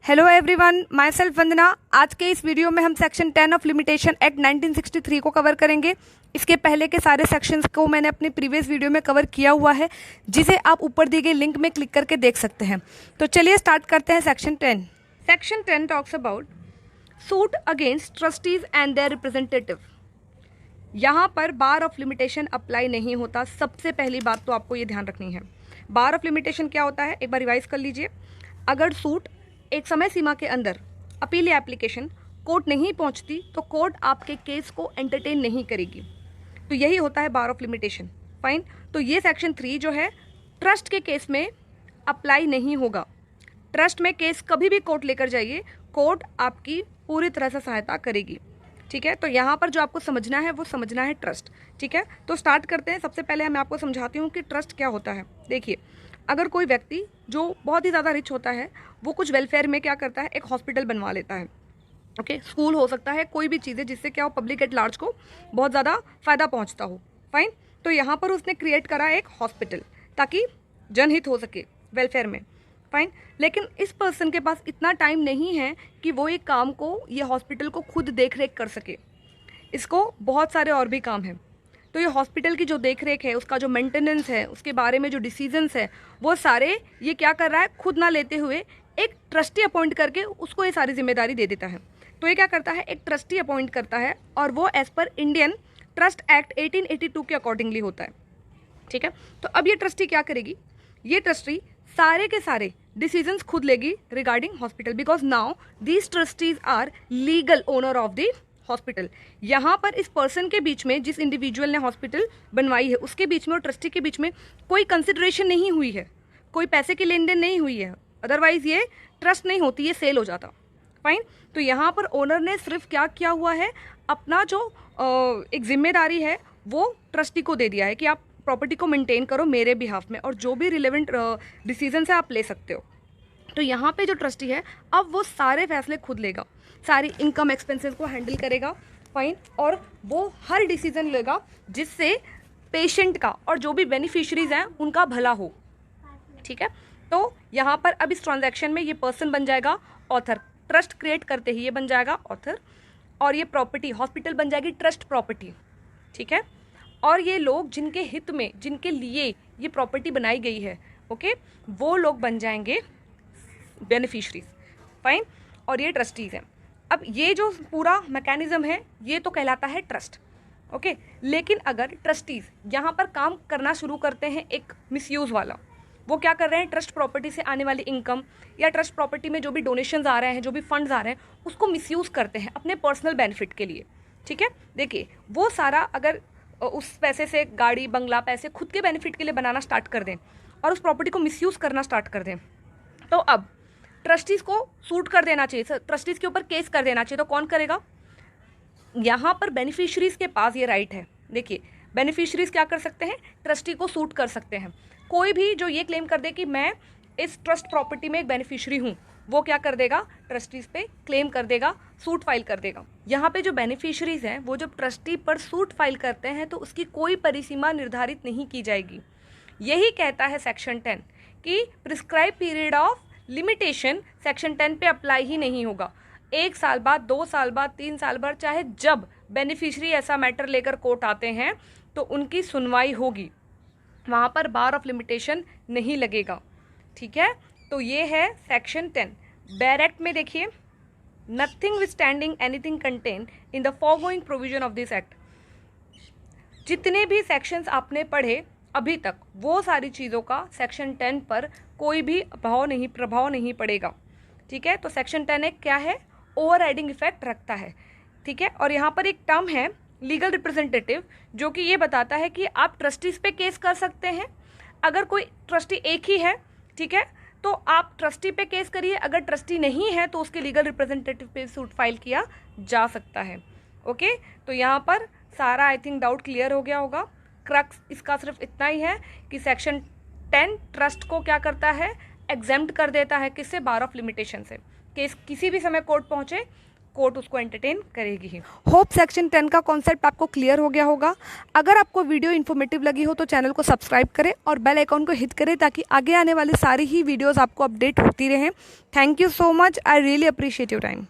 Hello everyone, my self वंदना। आज के इस वीडियो में हम सेक्शन 10 ऑफ लिमिटेशन एक्ट 1963 को कवर करेंगे। इसके पहले के सारे सेक्शंस को मैंने अपनी प्रीवियस वीडियो में कवर किया हुआ है, जिसे आप ऊपर दी गई लिंक में क्लिक करके देख सकते हैं। तो चलिए स्टार्ट करते हैं section 10। Section 10 talks about suit against trustees and their representative. यहाँ पर बार ऑफ लिमिटेशन अप्लाई नहीं होता। सबसे पहली बात तो आपको ये ध्यान रखनी है। बार ऑफ लिमिटेशन क्या होता है, एक बार रिवाइज कर लीजिए। अगर सूट एक समय सीमा के अंदर अपील या एप्लीकेशन कोर्ट नहीं पहुंचती तो कोर्ट आपके केस को एंटरटेन नहीं करेगी। तो यही होता है बार ऑफ लिमिटेशन। फाइन। तो ये सेक्शन 3 जो है ट्रस्ट के केस में अप्लाई नहीं होगा। ट्रस्ट में केस कभी भी कोर्ट लेकर जाइए, कोर्ट आपकी पूरी तरह से सहायता करेगी। ठीक है। तो यहाँ पर जो आपको समझना है वो समझना है ट्रस्ट। ठीक है। तो स्टार्ट करते हैं। सबसे पहले मैं आपको समझाती हूँ कि ट्रस्ट क्या होता है। देखिए, अगर कोई व्यक्ति जो बहुत ही ज़्यादा रिच होता है वो कुछ वेलफेयर में क्या करता है, एक हॉस्पिटल बनवा लेता है। ओके, स्कूल हो सकता है, कोई भी चीज़ है जिससे क्या हो, पब्लिक एट लार्ज को बहुत ज़्यादा फ़ायदा पहुंचता हो। फाइन। तो यहाँ पर उसने क्रिएट करा एक हॉस्पिटल ताकि जनहित हो सके वेलफेयर में। फाइन। लेकिन इस पर्सन के पास इतना टाइम नहीं है कि वो एक काम को, ये हॉस्पिटल को खुद देख रेख कर सके। इसको बहुत सारे और भी काम हैं। तो ये हॉस्पिटल की जो देख रेख है, उसका जो मेंटेनेंस है, उसके बारे में जो डिसीजंस है, वो सारे ये क्या कर रहा है, खुद ना लेते हुए एक ट्रस्टी अपॉइंट करके उसको ये सारी जिम्मेदारी दे देता है। तो ये क्या करता है, एक ट्रस्टी अपॉइंट करता है और वो as per Indian trust act 1882 के अकॉर्डिंगली होता है। ठीक है। तो अब ये ट्रस्टी क्या करेगी, ये ट्रस्टी सारे के सारे डिसीजंस खुद लेगी regarding hospital, because now these trustees are legal owner of the hospital. यहाँ पर इस पर्सन के बीच में, जिस इंडिविजुअल ने हॉस्पिटल बनवाई है, उसके बीच में और ट्रस्टी के बीच में कोई कंसिडरेशन नहीं हुई है, कोई पैसे की लेन देन नहीं हुई है। अदरवाइज ये ट्रस्ट नहीं होती, ये सेल हो जाता। फाइन। तो यहाँ पर ओनर ने सिर्फ क्या किया हुआ है, अपना जो एक जिम्मेदारी है वो ट्रस्टी को दे दिया है कि आप प्रॉपर्टी को मेंटेन करो मेरे बिहाफ में, और जो भी रिलेवेंट डिसीजन है आप ले सकते हो। तो यहाँ पे जो ट्रस्टी है अब वो सारे फैसले खुद लेगा, सारी इनकम एक्सपेंसेस को हैंडल करेगा। फाइन। और वो हर डिसीजन लेगा जिससे पेशेंट का और जो भी बेनिफिशरीज हैं उनका भला हो। ठीक है। तो यहाँ पर अब इस ट्रांजैक्शन में ये पर्सन बन जाएगा ऑथर, ट्रस्ट क्रिएट करते ही ये बन जाएगा ऑथर, और ये प्रॉपर्टी हॉस्पिटल बन जाएगी ट्रस्ट प्रॉपर्टी। ठीक है। और ये लोग जिनके हित में, जिनके लिए ये प्रॉपर्टी बनाई गई है, ओके, वो लोग बन जाएंगे बेनिफिशरीज। फाइन। और ये ट्रस्टीज हैं। अब ये जो पूरा मैकेनिज्म है ये तो कहलाता है ट्रस्ट। ओके। लेकिन अगर ट्रस्टीज यहाँ पर काम करना शुरू करते हैं एक मिसयूज वाला, वो क्या कर रहे हैं, ट्रस्ट प्रॉपर्टी से आने वाली इनकम या ट्रस्ट प्रॉपर्टी में जो भी डोनेशंस आ रहे हैं, जो भी फंड्स आ रहे हैं, उसको मिसयूज करते हैं अपने पर्सनल बेनिफिट के लिए। ठीक है। देखिए, वो सारा अगर उस पैसे से गाड़ी बंगला पैसे खुद के बेनिफिट के लिए बनाना स्टार्ट कर दें और उस प्रॉपर्टी को मिसयूज करना स्टार्ट कर दें, तो अब ट्रस्टीज को सूट कर देना चाहिए, ट्रस्टीज के ऊपर केस कर देना चाहिए। तो कौन करेगा, यहाँ पर बेनिफिशरीज के पास ये राइट है। देखिए, बेनिफिशरीज क्या कर सकते हैं, ट्रस्टी को सूट कर सकते हैं। कोई भी जो ये क्लेम कर दे कि मैं इस ट्रस्ट प्रॉपर्टी में एक बेनिफिशरी हूँ, वो क्या कर देगा, ट्रस्टीज पे क्लेम कर देगा, सूट फाइल कर देगा। यहाँ पे जो बेनिफिशरीज हैं वो जब ट्रस्टी पर सूट फाइल करते हैं तो उसकी कोई परिसीमा निर्धारित नहीं की जाएगी। यही कहता है सेक्शन 10 कि prescribe period of limitation section 10 पे अप्लाई ही नहीं होगा। 1 साल बाद, 2 साल बाद, 3 साल बाद, चाहे जब बेनिफिशरी ऐसा मैटर लेकर कोर्ट आते हैं तो उनकी सुनवाई होगी, वहाँ पर बार ऑफ लिमिटेशन नहीं लगेगा। ठीक है। तो ये है सेक्शन 10। बेयर एक्ट में देखिए, nothing withstanding anything contain in the forgoing provision of this act. जितने भी सेक्शंस आपने पढ़े अभी तक, वो सारी चीज़ों का सेक्शन 10 पर कोई भी प्रभाव नहीं पड़ेगा। ठीक है। तो सेक्शन 10 एक क्या है, ओवर राइडिंग इफेक्ट रखता है। ठीक है। और यहाँ पर एक टर्म है लीगल रिप्रेजेंटेटिव, जो कि ये बताता है कि आप ट्रस्टीज पे केस कर सकते हैं। अगर कोई ट्रस्टी एक ही है, ठीक है, तो आप ट्रस्टी पे केस करिए। अगर ट्रस्टी नहीं है तो उसके लीगल रिप्रेजेंटेटिव पे सूट फाइल किया जा सकता है। ओके। तो यहाँ पर सारा आई थिंक डाउट क्लियर हो गया होगा। क्रक्स इसका सिर्फ इतना ही है कि सेक्शन 10 ट्रस्ट को क्या करता है, एग्जेम्प्ट कर देता है, किससे, बार ऑफ लिमिटेशन से। केस किसी भी समय कोर्ट पहुंचे, कोर्ट उसको एंटरटेन करेगी ही। होप सेक्शन 10 का कॉन्सेप्ट आपको क्लियर हो गया होगा। अगर आपको वीडियो इन्फॉर्मेटिव लगी हो तो चैनल को सब्सक्राइब करें और बेल आइकॉन को हिट करें ताकि आगे आने वाली सारी ही वीडियोस आपको अपडेट होती रहें। Thank you so much, I really appreciate your time.